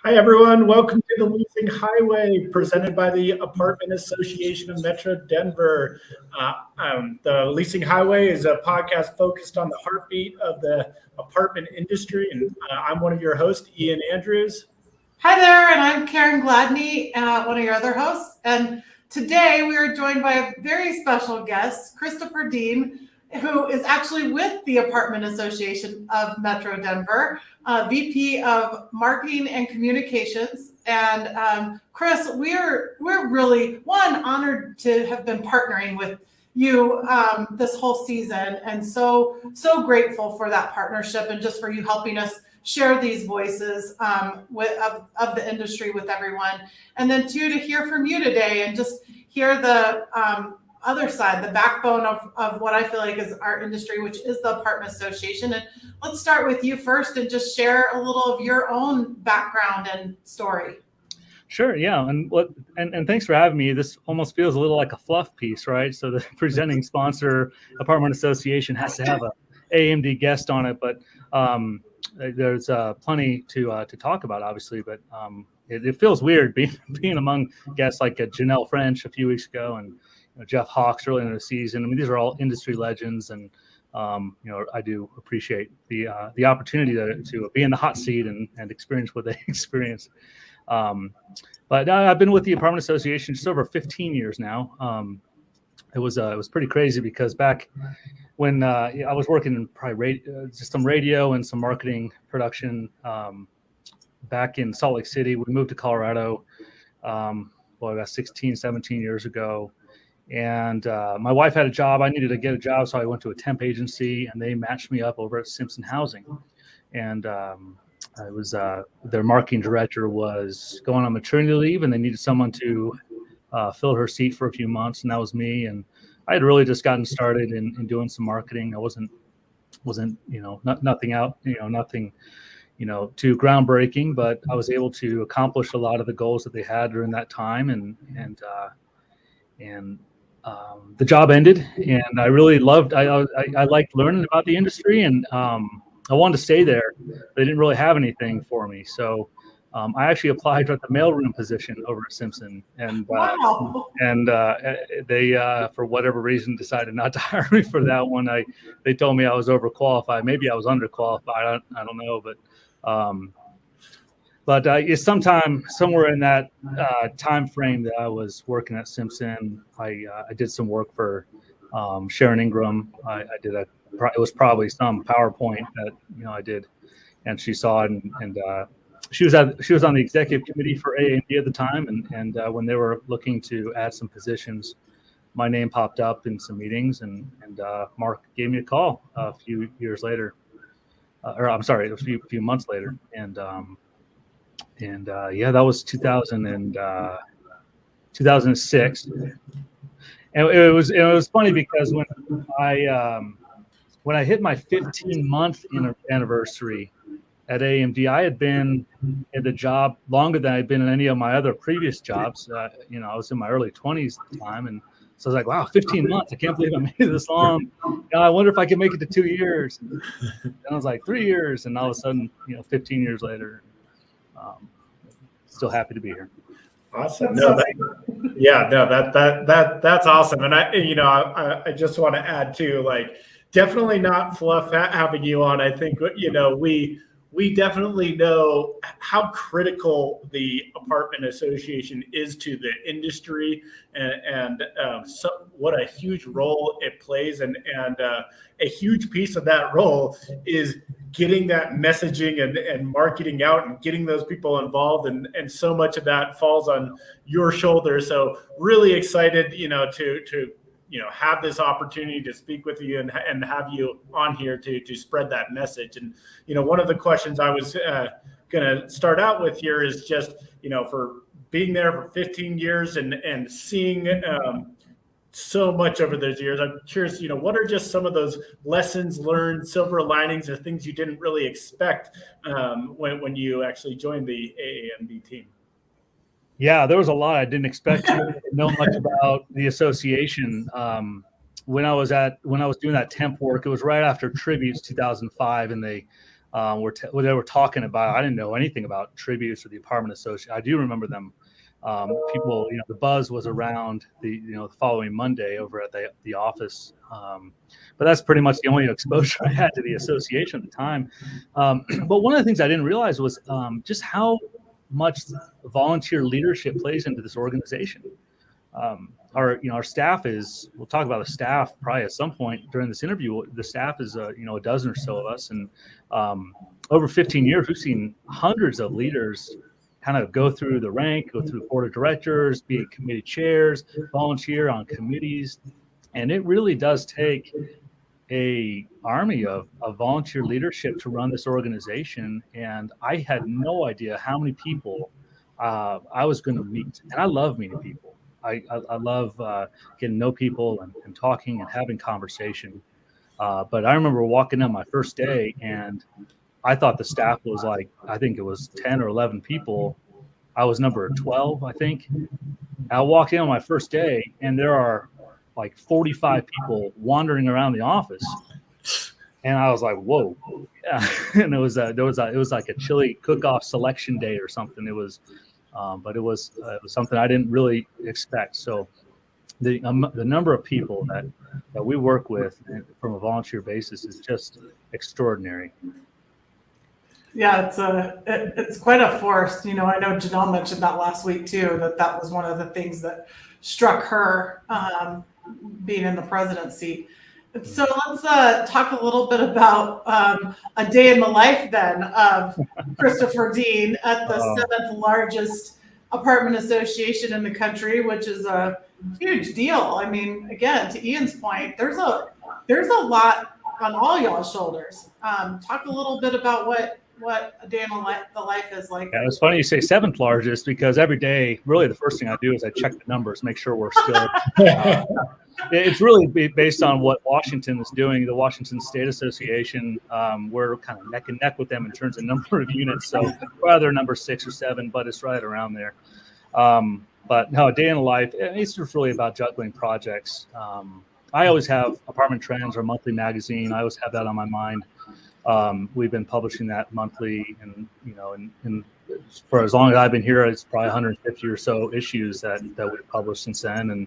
Hi, everyone. Welcome to the Leasing Highway, presented by the Apartment Association of Metro Denver. The Leasing Highway is a podcast focused on the heartbeat of the apartment industry, and I'm one of your hosts, Ian Andrews. Hi there, and I'm Karen Gladney, one of your other hosts. And today we are joined by a very special guest, Christopher Dean, who is actually with the Apartment Association of Metro Denver, VP of Marketing and Communications. And Chris, we're really honored to have been partnering with you this whole season, and so grateful for that partnership and just for you helping us share these voices of the industry with everyone. And then two, to hear from you today and just hear the other side, the backbone of what I feel like is our industry, which is the Apartment Association. And let's start with you first and just share a little of your own background and story. Sure, yeah, and thanks for having me. This almost feels a little like a fluff piece, right? So the presenting sponsor, Apartment Association, has to have a AMD guest on it, but there's plenty to talk about, obviously. But it feels weird being among guests like Janelle French a few weeks ago, and Jeff Hawks early in the season. I mean, these are all industry legends, and I do appreciate the opportunity to be in the hot seat and experience what they experience. But I've been with the Apartment Association just over 15 years now. It was pretty crazy because back when I was working in probably just some radio and some marketing production back in Salt Lake City. We moved to Colorado about 16, 17 years ago. And my wife had a job. I needed to get a job, so I went to a temp agency, and they matched me up over at Simpson Housing. And I was their marketing director was going on maternity leave, and they needed someone to fill her seat for a few months, and that was me. And I had really just gotten started in doing some marketing. I wasn't nothing too groundbreaking, but I was able to accomplish a lot of the goals that they had during that time. And the job ended, and I really loved. I liked learning about the industry, and I wanted to stay there. They didn't really have anything for me, so I actually applied for the mailroom position over at Simpson, and Wow. They for whatever reason decided not to hire me for that one. They told me I was overqualified. Maybe I was underqualified. I don't know, but it's somewhere in that time frame that I was working at Simpson. I did some work for Sharon Ingram. It was probably some PowerPoint that I did, and she saw it, and she was on the executive committee for AMD at the time, and when they were looking to add some positions, my name popped up in some meetings, and Mark gave me a call a few years later, a few months later, and that was 2006, and it was funny because when I hit my 15-month anniversary at AMD, I had been at the job longer than I'd been in any of my other previous jobs. I was in my early 20s at the time, and so I was like, "Wow, 15 months! I can't believe I made it this long. I wonder if I can make it to 2 years." And I was like, 3 years, and all of a sudden, 15 years later, still happy to be here. Awesome. That's awesome. And I just want to add too, like, definitely not fluff having you on. I think, we definitely know how critical the Apartment Association is to the industry, and so what a huge role it plays. And a huge piece of that role is getting that messaging and marketing out and getting those people involved. And so much of that falls on your shoulders. So really excited, to have this opportunity to speak with you and have you on here to spread that message. And, one of the questions I was going to start out with here is just, for being there for 15 years and seeing so much over those years, I'm curious, what are just some of those lessons learned, silver linings, or things you didn't really expect when you actually joined the AAMD team? Yeah, there was a lot I didn't expect to know much about the association. When I was doing that temp work, it was right after Tributes 2005, and they where they were talking about. I didn't know anything about tributes or the apartment association. I do remember them. People, the buzz was around the following Monday over at the office. But that's pretty much the only exposure I had to the association at the time. But one of the things I didn't realize was just how much volunteer leadership plays into this organization. Our staff is, we'll talk about the staff probably at some point during this interview. The staff is a dozen or so of us, and over 15 years we've seen hundreds of leaders kind of go through the rank, go through the board of directors, be committee chairs, volunteer on committees, and it really does take a army of volunteer leadership to run this organization. And I had no idea how many people I was going to meet, and I love meeting people. I love getting to know people and talking and having conversation. But I remember walking in my first day, and I thought the staff was I think it was 10 or 11 people. I was number 12, I think. I walked in on my first day, and there are 45 people wandering around the office. And I was like, whoa. Yeah. And it was like a chili cook-off selection day or something. It was, but it was something I didn't really expect. So the number of people that we work with from a volunteer basis is just extraordinary. Yeah, it's quite a force. I know Janelle mentioned that last week too, that was one of the things that struck her being in the presidency. So let's talk a little bit about a day in the life then of Christopher Dean at the 7th largest apartment association in the country, which is a huge deal. I mean, again, to Ian's point, there's a lot on all y'all's shoulders. Talk a little bit about what a day in the life is like. Yeah, it's funny you say 7th largest, because every day, really the first thing I do is I check the numbers, make sure we're still. It's really based on what Washington is doing. The Washington State Association, we're kind of neck and neck with them in terms of number of units. So we're either number 6 or 7, but it's right around there. But no, a day in the life, it's just really about juggling projects. I always have Apartment Trends, our monthly magazine. I always have that on my mind. We've been publishing that monthly, and and for as long as I've been here, it's probably 150 or so issues that we've published since then. And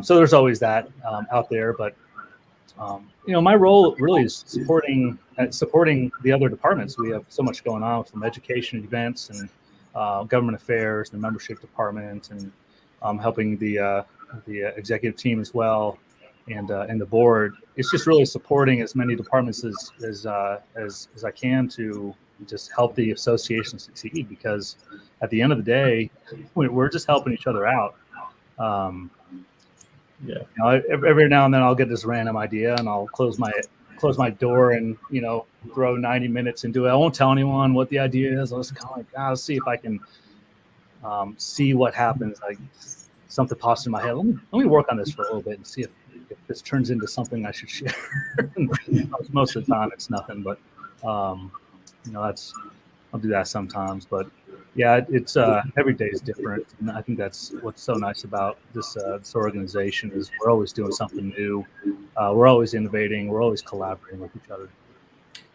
so there's always that out there. But my role really is supporting the other departments. We have so much going on from education events and government affairs, the membership department, and helping the executive team as well. And the board. It's just really supporting as many departments as I can to just help the association succeed, because at the end of the day, we're just helping each other out. Every now and then I'll get this random idea and I'll close my door and throw 90 minutes into it. I won't tell anyone what the idea is. I'll just kind of I'll see if I can see what happens. Like something pops in my head. Let me work on this for a little bit and see if this turns into something I should share. Most of the time it's nothing, but I'll do that sometimes. But yeah, it's every day is different, and I think that's what's so nice about this organization is we're always doing something new. We're always innovating. We're always collaborating with each other.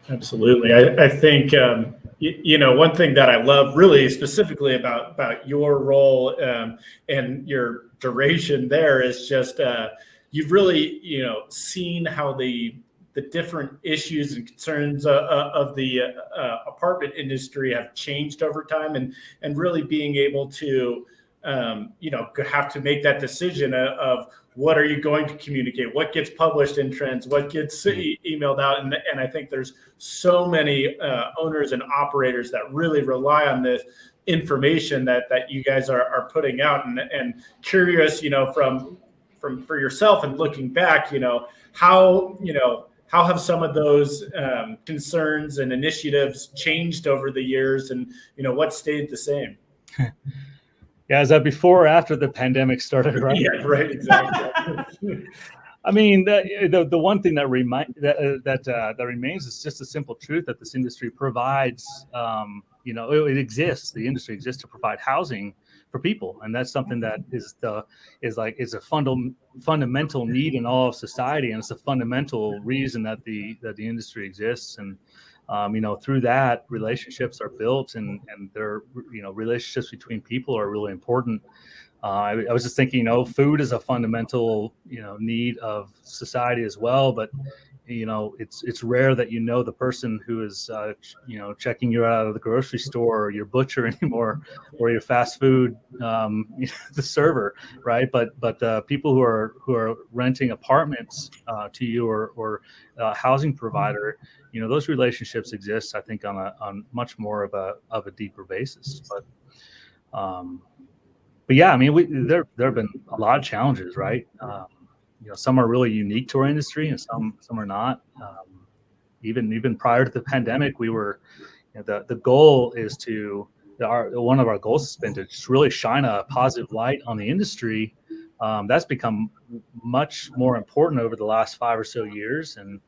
Absolutely. I think one thing that I love really specifically about your role and your duration there is just you've really seen how the different issues and concerns of the apartment industry have changed over time, and really being able to have to make that decision of what are you going to communicate, what gets published in Trends, what gets emailed out, and I think there's so many owners and operators that really rely on this information that you guys are putting out, and curious for yourself and looking back, how have some of those concerns and initiatives changed over the years, and what stayed the same? Yeah, is that before or after the pandemic started? Right. Yeah, right. Exactly. I mean, the one thing that remains is just a simple truth that this industry provides. It exists. The industry exists to provide housing for people, and that's something that is a fundamental need in all of society, and it's a fundamental reason that the industry exists. And through that, relationships are built, and they're, relationships between people are really important. I was just thinking, food is a fundamental, need of society as well, but it's rare that the person who is checking you out of the grocery store or your butcher anymore, or your fast food the server, right? But people who are renting apartments to you, or housing provider, those relationships exist, I think, on much more of a deeper basis. But yeah, I mean, there have been a lot of challenges, right? Some are really unique to our industry, and some are not. Even prior to the pandemic, we were, the goal is one of our goals has been to just really shine a positive light on the industry. That's become much more important over the last 5 or so years, and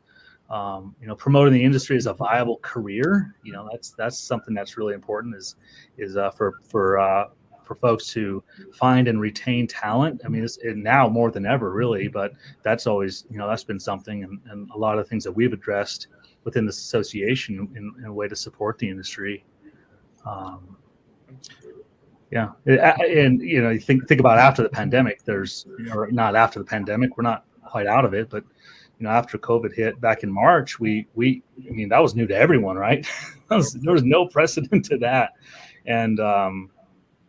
promoting the industry as a viable career. That's something that's really important. Is for folks to find and retain talent. I mean, it's now more than ever, really, but that's always, that's been something, and a lot of things that we've addressed within this association in a way to support the industry. Yeah. And, you think about after the pandemic, or not after the pandemic, we're not quite out of it, but, after COVID hit back in March, I mean, that was new to everyone, right? There was no precedent to that. And,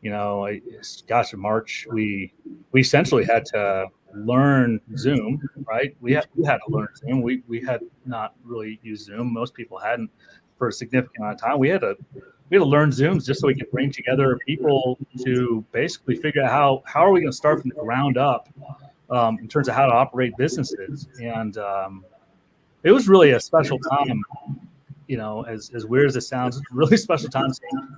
in March, we essentially had to learn Zoom, right? We had to learn Zoom. We had not really used Zoom. Most people hadn't for a significant amount of time. We had to learn Zooms just so we could bring together people to basically figure out how are we going to start from the ground up in terms of how to operate businesses. And it was really a special time. As weird as it sounds, it's a really special time.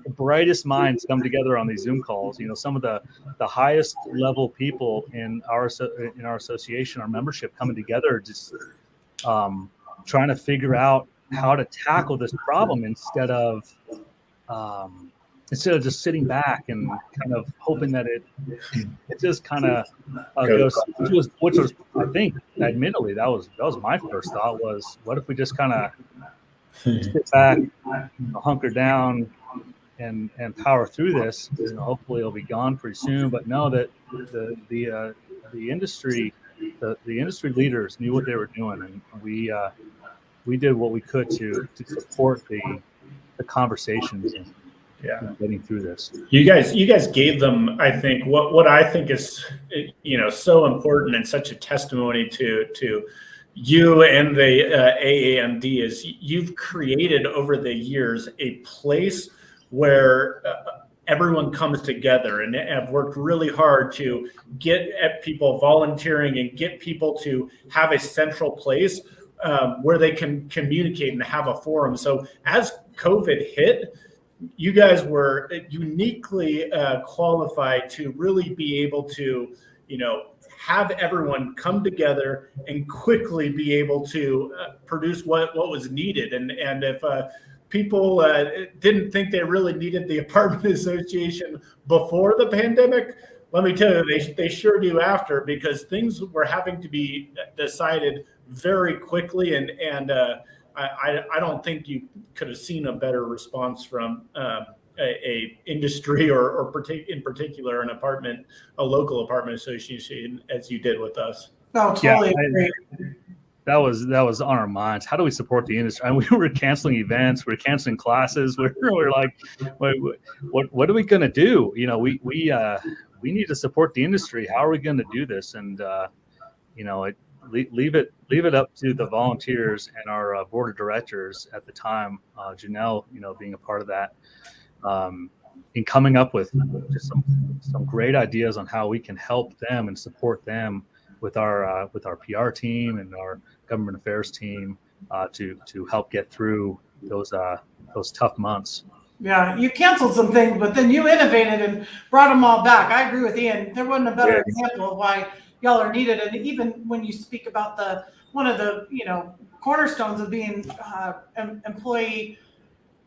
The brightest minds come together on these Zoom calls. Some of the highest level people in our association, our membership, coming together, just trying to figure out how to tackle this problem instead of just sitting back and kind of hoping that it just kind of goes, which was, I think, admittedly, that was my first thought, was what if we just kind of sit back, hunker down, and power through this. Hopefully it'll be gone pretty soon. But know that the industry leaders knew what they were doing, and we did what we could to support the conversations and getting through this. You guys gave them, I think, what I think is so important and such a testimony to you and the AAMD is you've created over the years a place where everyone comes together, and have worked really hard to get at people volunteering and get people to have a central place where they can communicate and have a forum. So as COVID hit, you guys were uniquely qualified to really be able to, have everyone come together and quickly be able to produce what was needed. And if people didn't think they really needed the apartment association before the pandemic, let me tell you, they sure do after, because things were having to be decided very quickly. And I don't think you could have seen a better response from a industry or in particular a local apartment association as you did with us. Oh, totally agree. That was on our minds. How do we support the industry? I mean, we were canceling events, we were canceling classes. We're like, what are we going to do? We need to support the industry. How are we going to do this? And leave it up to the volunteers and our board of directors at the time, Janelle, being a part of that, in coming up with just some great ideas on how we can help them and support them with our PR team and our government affairs team to help get through those tough months. Yeah, you canceled some things, but then you innovated and brought them all back. I agree with Ian. There wasn't a better example of why y'all are needed. And even when you speak about one of the cornerstones of being employee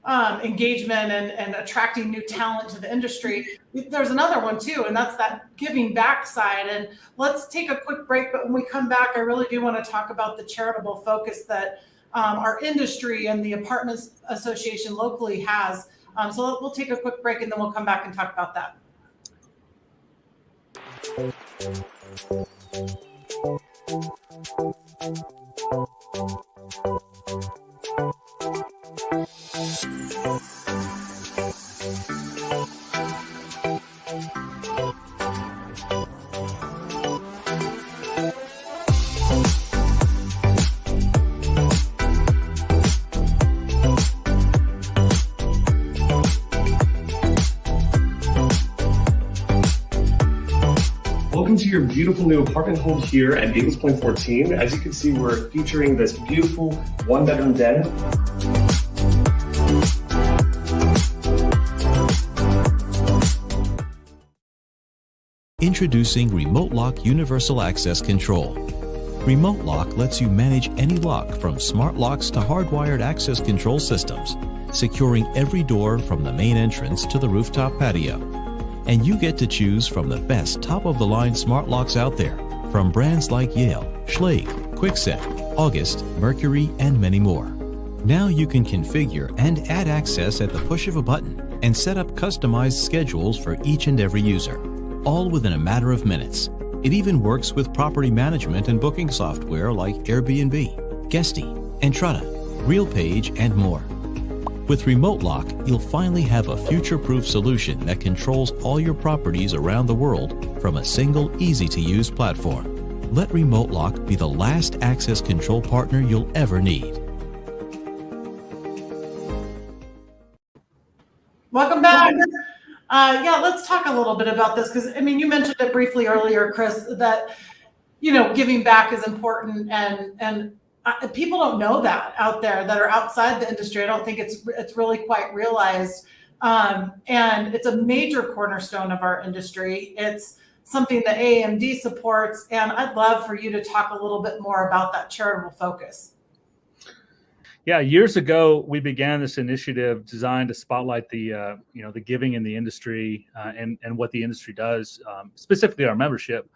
engagement and attracting new talent to the industry, there's another one too, and that's that giving back side. And let's take a quick break, but when we come back, I really do want to talk about the charitable focus that our industry and the apartments association locally has. So we'll take a quick break and then we'll come back and talk about that. Welcome to your beautiful new apartment home here at Eagles Point 14. As you can see, we're featuring this beautiful one-bedroom den. Introducing Remote Lock Universal Access Control. Remote Lock lets you manage any lock from smart locks to hardwired access control systems, securing every door from the main entrance to the rooftop patio. And you get to choose from the best top-of-the-line smart locks out there, from brands like Yale, Schlage, Kwikset, August, Mercury, and many more. Now you can configure and add access at the push of a button and set up customized schedules for each and every user, all within a matter of minutes. It even works with property management and booking software like Airbnb, Guesty, Entrata, RealPage, and more. With Remote Lock, you'll finally have a future-proof solution that controls all your properties around the world from a single, easy-to-use platform. Let Remote Lock be the last access control partner you'll ever need. Welcome back. Yeah, let's talk a little bit about this because, I mean, you mentioned it briefly earlier, Chris, that, you know, giving back is important and people don't know that out there that are outside the industry. I don't think it's really quite realized. And it's a major cornerstone of our industry. It's something that AMD supports. And I'd love for you to talk a little bit more about that charitable focus. Yeah, years ago, we began this initiative designed to spotlight the the giving in the industry and what the industry does, specifically our membership.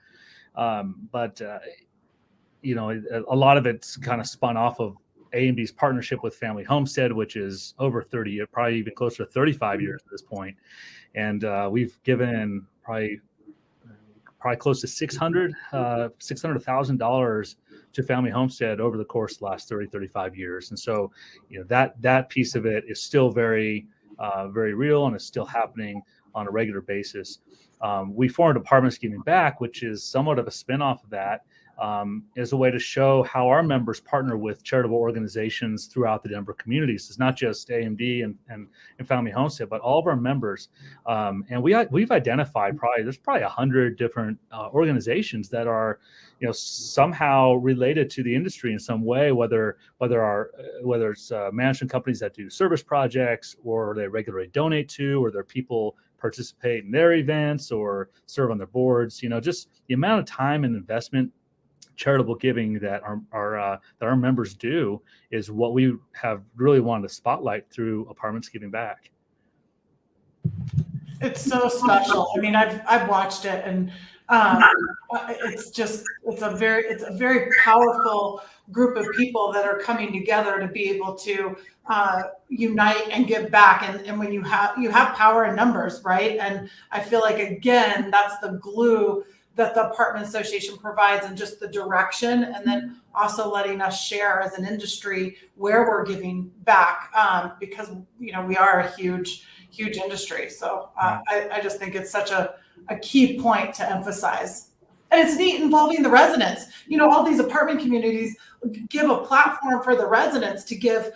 But a lot of it's kind of spun off of AMD's partnership with Family Homestead, which is over 30, probably even closer to 35 years at this point. And we've given probably close to $600,000 to Family Homestead over the course of the last 30, 35 years. And so, that piece of it is still very real and it's still happening on a regular basis. We formed Apartments Giving Back, which is somewhat of a spinoff of that, as a way to show how our members partner with charitable organizations throughout the Denver communities. It's not just AMD and Family Homestead, but all of our members. And we've identified there's probably 100 different organizations that are, somehow related to the industry in some way, whether it's management companies that do service projects, or they regularly donate to, or their people participate in their events or serve on their boards. Just the amount of time and investment charitable giving that our members do is what we have really wanted to spotlight through Apartments Giving Back. It's so special. I mean, I've watched it, and it's a very powerful group of people that are coming together to be able to unite and give back. And when you have power in numbers, right? And I feel like, again, that's the glue that the Apartment Association provides, and just the direction, and then also letting us share as an industry where we're giving back, because we are a huge industry. So I just think it's such a key point to emphasize. And it's neat involving the residents. All these apartment communities give a platform for the residents to give,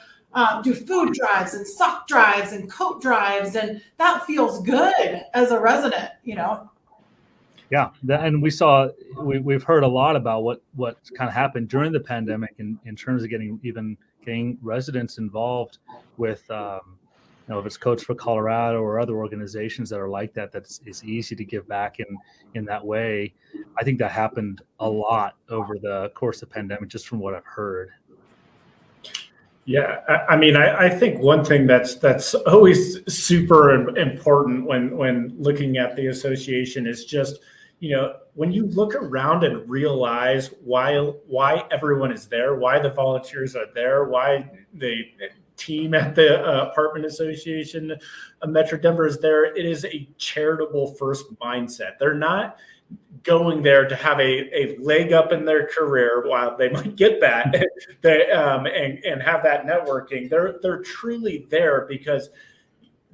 do food drives and sock drives and coat drives, and that feels good as a resident, Yeah, and we've heard a lot about what kind of happened during the pandemic in terms of getting residents involved with, if it's Coach for Colorado or other organizations that are like that. It's easy to give back in that way. I think that happened a lot over the course of the pandemic, just from what I've heard. Yeah, I mean, I think one thing that's always super important when looking at the association is just, when you look around and realize why everyone is there, why the volunteers are there, why the team at the apartment association of Metro Denver is there, it is a charitable first mindset. They're not going there to have a leg up in their career, while they might get that, and have that networking. They're truly there because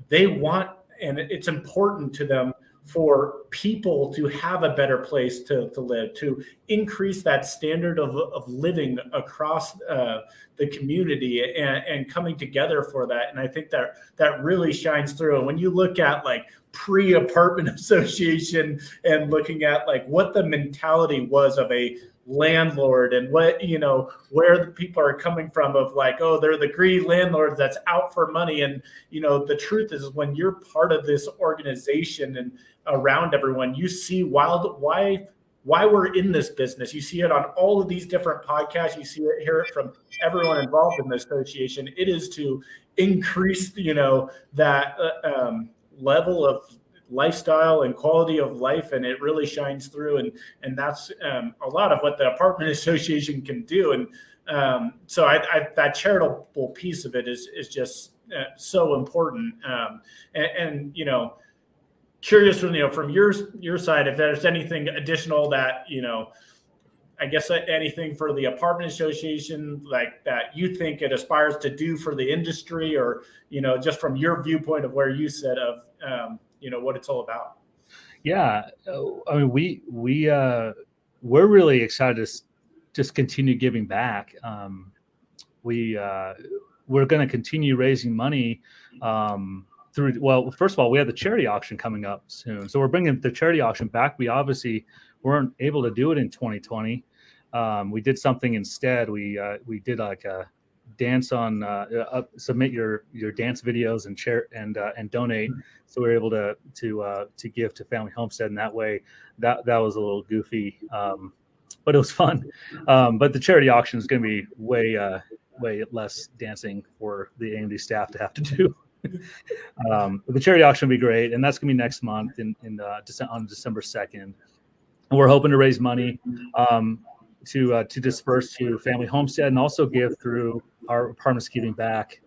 they want, and it's important to them for people to have a better place to live, to increase that standard of living across the community, and coming together for that. And I think that really shines through. And when you look at like pre-apartment association and looking at like what the mentality was of a landlord, and what, where the people are coming from, of like, oh, they're the greedy landlords that's out for money. And, the truth is, when you're part of this organization and around everyone, you see why we're in this business. You see it on all of these different podcasts. You hear it from everyone involved in the association. It is to increase, that level of lifestyle and quality of life, and it really shines through. And that's a lot of what the apartment association can do. And so I that charitable piece of it is just so important. And curious from your side, if there's anything additional that I guess anything for the apartment association like that you think it aspires to do for the industry, or just from your viewpoint of where you sit of what it's all about. Yeah, I mean, we're really excited to just continue giving back. We're going to continue raising money through. Well, first of all, we have the charity auction coming up soon, so we're bringing the charity auction back. We obviously weren't able to do it in 2020. We did something instead. We did like a dance on submit your dance videos and share and donate. So we were able to give to Family Homestead in that way. That was a little goofy, but it was fun. But the charity auction is going to be way less dancing for the AMD staff to have to do. But the charity auction will be great, and that's going to be next month on December 2nd. And we're hoping to raise money to disperse to Family Homestead, and also give through our Apartments Giving Back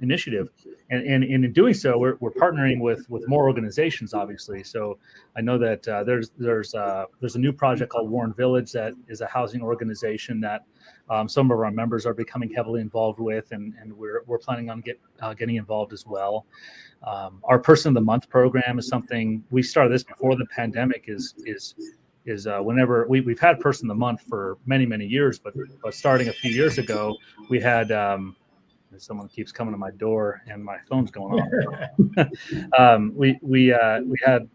initiative. And in doing so, we're partnering with more organizations, obviously. So I know that there's a new project called Warren Village that is a housing organization that some of our members are becoming heavily involved with, and we're planning on getting involved as well. Our Person of the Month program is something we started this before the pandemic. Is whenever we've had Person of the Month for many years, but starting a few years ago, we had someone keeps coming to my door and my phone's going off. We had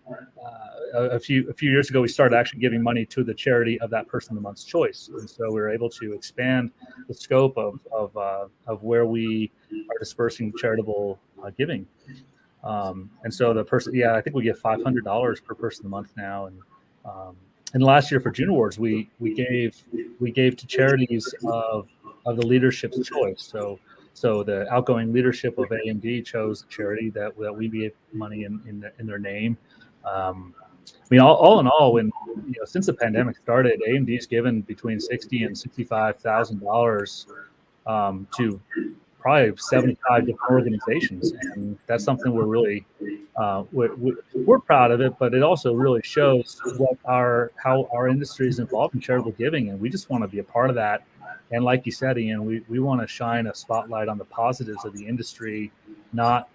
a few years ago, we started actually giving money to the charity of that Person of the Month's choice, and so we were able to expand the scope of where we are dispersing charitable giving. And so the person, I think we give $500 per Person of the Month now. And last year for June Awards, we gave to charities of the leadership's choice. So the outgoing leadership of AMD chose a charity that we gave money in their name. I mean, all in all, when since the pandemic started, AMD's given between $60,000 and $65,000 to probably 75 different organizations, and that's something we're really we're proud of it. But it also really shows how our industry is involved in charitable giving, and we just want to be a part of that. And like you said, Ian, we want to shine a spotlight on the positives of the industry, not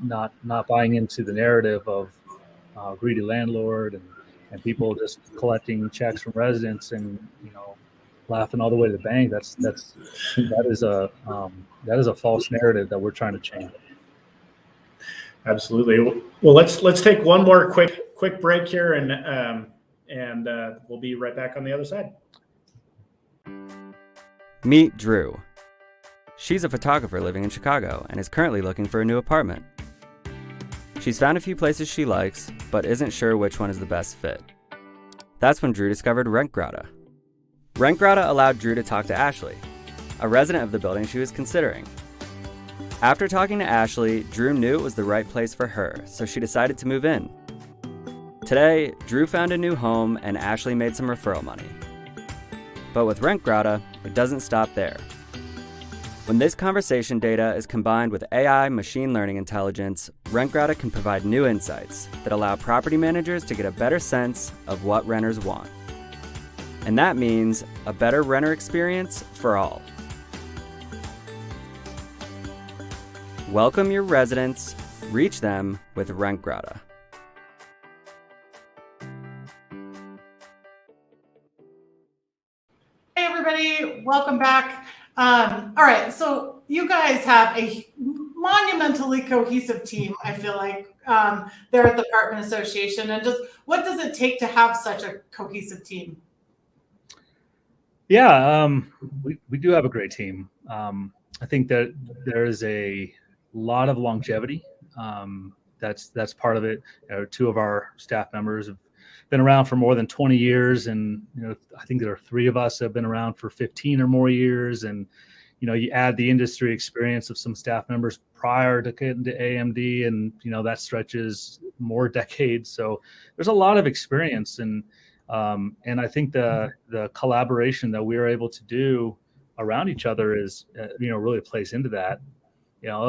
not buying into the narrative of greedy landlord and people just collecting checks from residents and laughing all the way to the bank. That is a false narrative that we're trying to change. Absolutely. Well, let's take one more quick break here, and we'll be right back on the other side. Meet Drew. She's a photographer living in Chicago and is currently looking for a new apartment. She's found a few places she likes, but isn't sure which one is the best fit. That's when Drew discovered RentGrata. RentGrata allowed Drew to talk to Ashley, a resident of the building she was considering. After talking to Ashley, Drew knew it was the right place for her, so she decided to move in. Today, Drew found a new home and Ashley made some referral money. But with RentGrata, it doesn't stop there. When this conversation data is combined with AI machine learning intelligence, RentGrata can provide new insights that allow property managers to get a better sense of what renters want. And that means a better renter experience for all. Welcome your residents, reach them with RentGrata. Hey everybody, welcome back. All right, so you guys have a monumentally cohesive team, I feel like, there at the Apartment Association. And just what does it take to have such a cohesive team? Yeah, we do have a great team. I think that there is a lot of longevity. That's part of it. Two of our staff members have been around for more than 20 years, and I think there are 3 of us that have been around for 15 or more years. And you add the industry experience of some staff members prior to getting to AMD, and that stretches more decades. So there's a lot of experience, and I think the collaboration that we were able to do around each other is really plays into that. I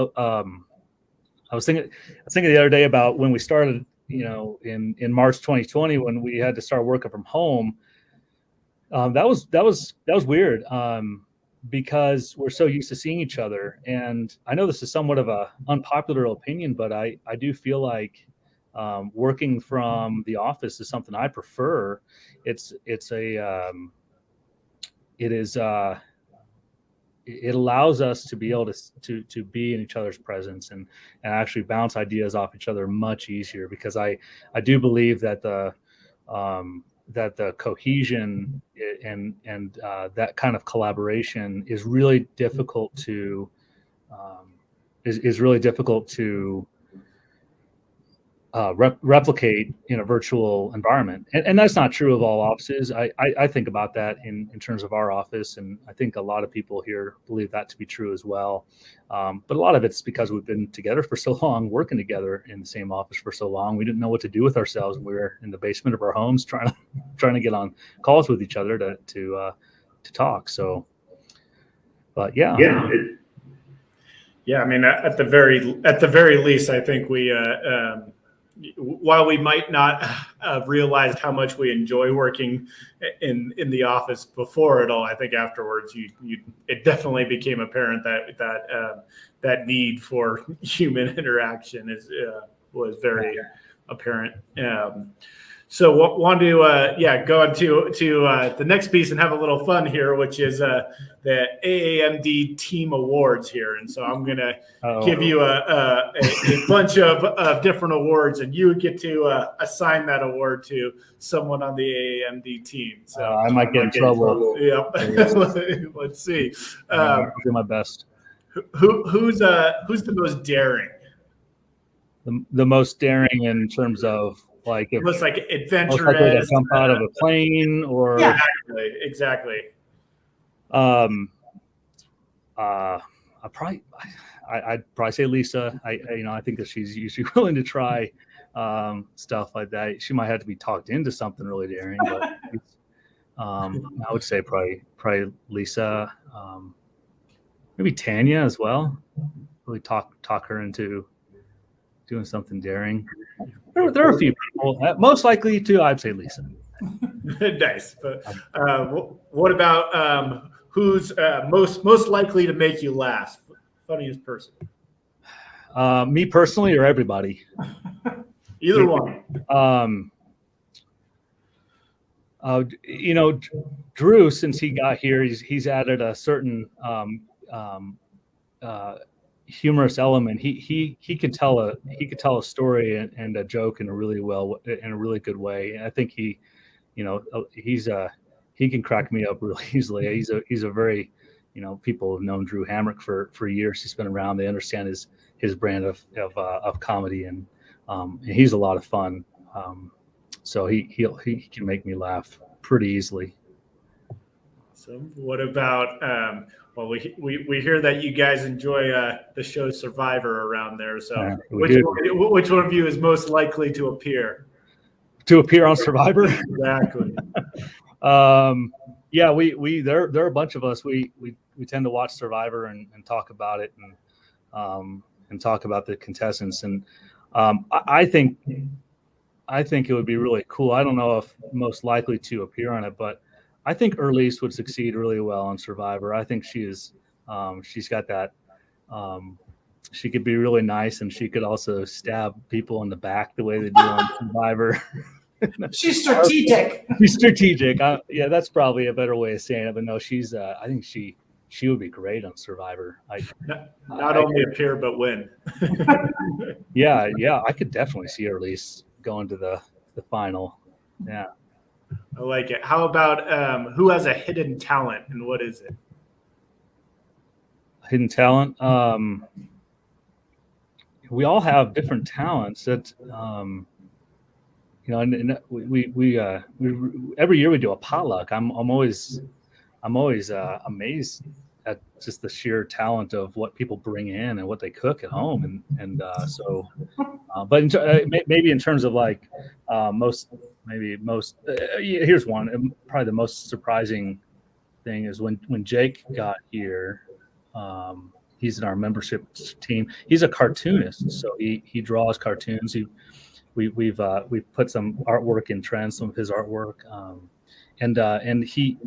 was thinking the other day about when we started, in March 2020, when we had to start working from home. That was weird, because we're so used to seeing each other. And I know this is somewhat of a unpopular opinion, but I do feel like working from the office is something I prefer. It allows us to be able to be in each other's presence and actually bounce ideas off each other much easier, because I do believe that the cohesion and that kind of collaboration is really difficult to replicate in a virtual environment. And that's not true of all offices. I think about that in terms of our office, and I think a lot of people here believe that to be true as well. But a lot of it's because we've been together for so long, working together in the same office for so long. We didn't know what to do with ourselves. We were in the basement of our homes trying to get on calls with each other to talk. So, but yeah. Yeah, I mean, at the very least, I think we, while we might not have realized how much we enjoy working in the office before it all, I think afterwards, it definitely became apparent that need for human interaction was very apparent. So want to go into the next piece and have a little fun here, which is the AAMD Team Awards here. And so I'm going to give you a bunch of different awards, and you get to assign that award to someone on the AAMD team. So I might get in trouble. Yep. Let's see. I'll do my best. Who's the most daring? The most daring in terms of, like, if looks like adventurous, most likely to jump out of a plane, or exactly. I'd probably say Lisa. I think that she's usually willing to try stuff like that. She might have to be talked into something really daring, but I would say probably Lisa. Maybe Tanya as well. Really talk her into doing something daring. There are a few people. Most likely to, I'd say Lisa. Nice. But what about who's most likely to make you laugh? Funniest person? Me personally, or everybody? Either one. Drew, since he got here, he's added a certain humorous element. He could tell a story and a joke in a really good way. And I think he can crack me up really easily. He's a very, people have known Drew Hamrick for years. He's been around. They understand his brand of comedy, and he's a lot of fun. So he can make me laugh pretty easily. Awesome. What about well, we hear that you guys enjoy the show Survivor around there. So which one of you is most likely to appear? To appear on Survivor? Exactly. Yeah, there are a bunch of us. We tend to watch Survivor and talk about it and talk about the contestants. And I think it would be really cool. I don't know if most likely to appear on it, but I think Elise would succeed really well on Survivor. I think she's got that. She could be really nice, and she could also stab people in the back the way they do on Survivor. She's strategic. She's strategic. Yeah, that's probably a better way of saying it. But no, she's. I think she would be great on Survivor. Not only appear but win. Yeah, I could definitely see her at least going to the final. Yeah, I like it. How about who has a hidden talent and what is it? Hidden talent. We all have different talents that. And we every year we do a potluck. I'm always amazed at just the sheer talent of what people bring in and what they cook at home, but maybe in terms of like here's one, probably the most surprising thing is when Jake got here. He's in our membership team. He's a cartoonist, so he draws cartoons. We've put some artwork in trend, some of his artwork, and he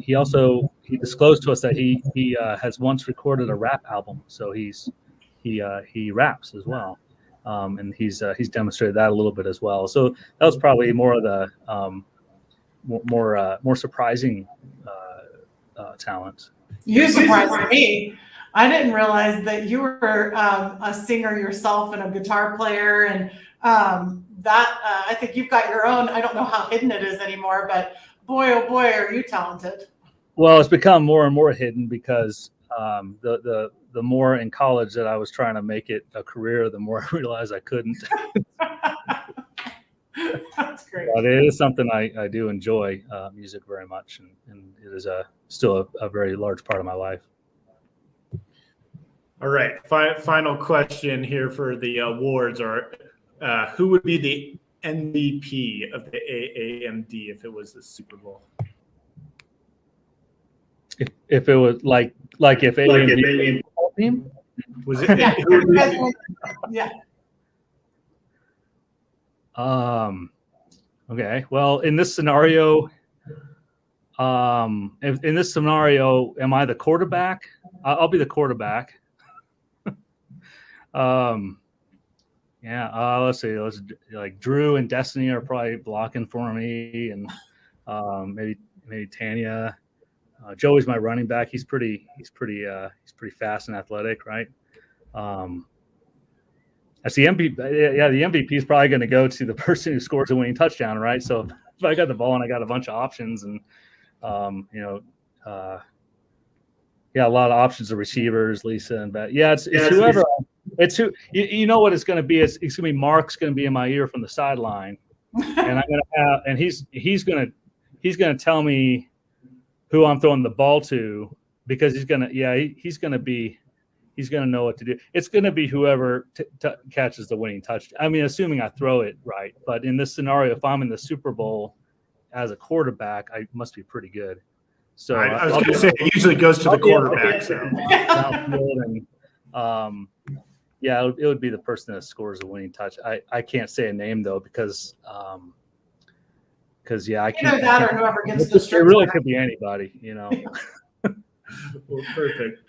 disclosed to us that he has once recorded a rap album, so he raps as well, and he's demonstrated that a little bit as well. So that was probably more of the more surprising talent. You surprised me. I didn't realize that you were a singer yourself and a guitar player, and I think you've got your own. I don't know how hidden it is anymore, but boy, oh boy, are you talented. Well, it's become more and more hidden because the more in college that I was trying to make it a career, the more I realized I couldn't. That's great. But it is something I do enjoy, music very much, and it is still a very large part of my life. All right, final question here for the awards are. Who would be the MVP of the AAMD if it was the Super Bowl? If it was like if AAMD team was it? Yeah. Okay. Well, in this scenario, am I the quarterback? I'll be the quarterback. Yeah, let's see. Let's like Drew and Destiny are probably blocking for me, and maybe Tanya. Joey's my running back. He's pretty fast and athletic, right? That's the MVP. Yeah, the MVP is probably going to go to the person who scores a winning touchdown, right? So if I got the ball and I got a bunch of options, and a lot of options of receivers, Lisa and Bet. Yeah, it's whoever. It's who you know what it's going to be. It's going to be Mark's going to be in my ear from the sideline, and I'm going to have, and he's going to tell me who I'm throwing the ball to, because he's going to know what to do. It's going to be whoever catches the winning touchdown. I mean, assuming I throw it right. But in this scenario, if I'm in the Super Bowl as a quarterback, I must be pretty good. So I was going to say it usually goes to the quarterback. It would be the person that scores a winning touch. I can't say a name though because I can't. Either that or whoever gets the strip. It really could be anybody, Well, perfect.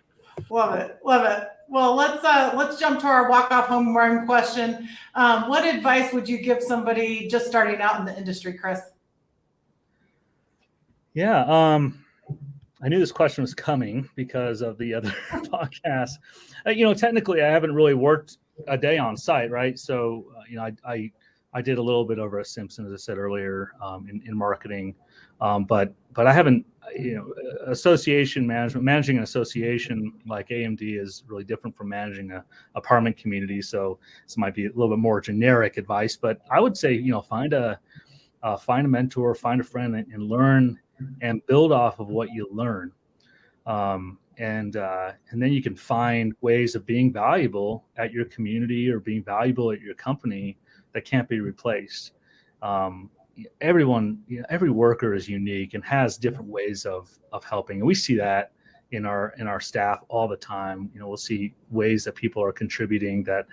Love it. Well, let's jump to our walk-off home run question. What advice would you give somebody just starting out in the industry, Chris? Yeah, I knew this question was coming because of the other podcast. Technically, I haven't really worked a day on site, right? So, I did a little bit over at Simpson, as I said earlier, in marketing, but I haven't. Association management, managing an association like AMD is really different from managing a apartment community. So this might be a little bit more generic advice, but I would say, find a mentor, find a friend, and learn and build off of what you learn. And then you can find ways of being valuable at your community or being valuable at your company that can't be replaced. Everyone, every worker is unique and has different ways of helping, and we see that in our staff all the time. We'll see ways that people are contributing that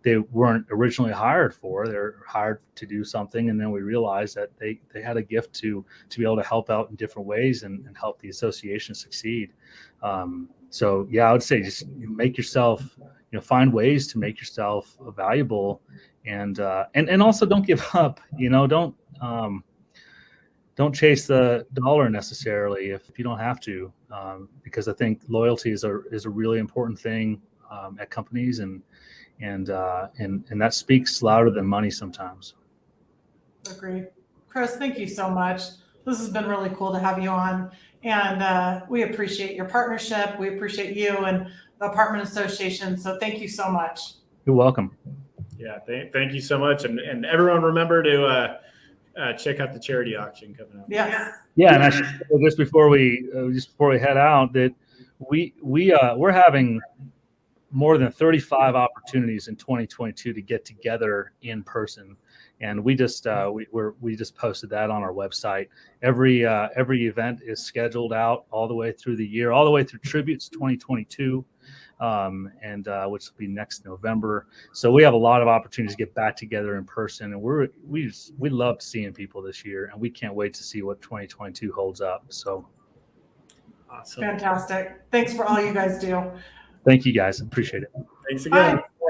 they weren't originally hired for. They're hired to do something, and then we realize that they had a gift to be able to help out in different ways and help the association succeed. So yeah, I would say just make yourself, find ways to make yourself valuable, and also don't give up. Don't chase the dollar necessarily if you don't have to, because I think loyalty is a really important thing at companies, and that speaks louder than money sometimes. Agreed. Chris, thank you so much. This has been really cool to have you on, and we appreciate your partnership. We appreciate you and the Apartment Association. So thank you so much. You're welcome. Yeah, thank you so much, and everyone remember to check out the charity auction coming up. Yes. Yeah, and I should say just before we head out that we're having more than 35 opportunities in 2022 to get together in person, and we just posted that on our website. Every event is scheduled out all the way through the year, all the way through Tributes 2022, and which will be next November. So we have a lot of opportunities to get back together in person, and we love seeing people this year, and we can't wait to see what 2022 holds up. So Awesome. Fantastic. Thanks for all you guys do. thank you guys. Appreciate it. Thanks again. Bye.